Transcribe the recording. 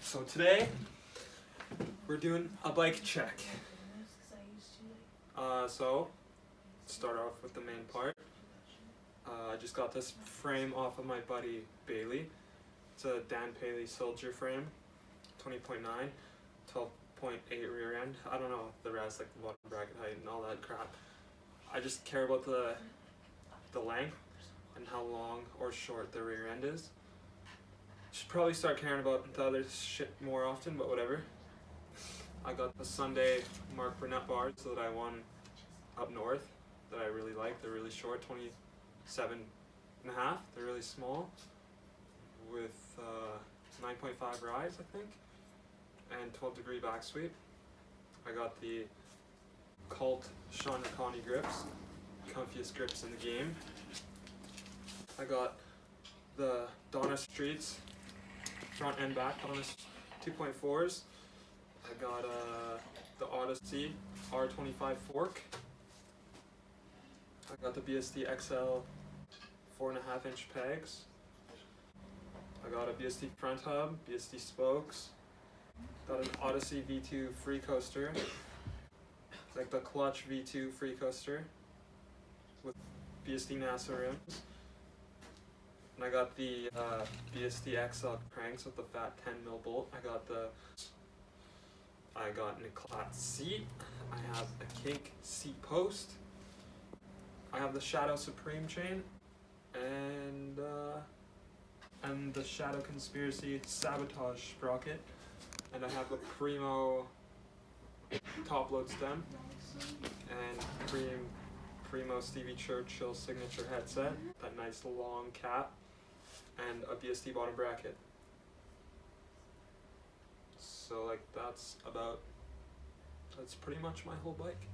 So today we're doing a bike check. So start off with the main part. I just got this frame off of my buddy Bailey. It's a Dan Paley Soldier frame, 20.9, 12.8 rear end. I don't know the rest, like the bottom bracket height and all that crap. I just care about the length and how long or short the rear end is. Should probably start caring about the other shit more often, but whatever. I got the Sunday Mark Burnett bars that I won up north that I really like. They're really short, 27.5. They're really small with 9.5 rise, I think, and 12-degree back sweep. I got the Cult Sean Racconi grips, comfiest grips in the game. I got the Donna Streets front and back Donna 2.4s. I got the Odyssey R25 fork. I got the BSD XL 4.5-inch pegs. I got a BSD front hub, BSD spokes. Got an Odyssey V2 free coaster. It's like the Clutch V2 free coaster with BSD NASA rims. And I got the BSD XL cranks with the fat 10mm bolt. I got an Eclat seat. I have a Kink seat post. I have the Shadow Supreme chain and the Shadow Conspiracy Sabotage sprocket. And I have a Primo top load stem and Primo Stevie Churchill signature headset, that nice long cap, and a BSD bottom bracket. So like that's pretty much my whole bike.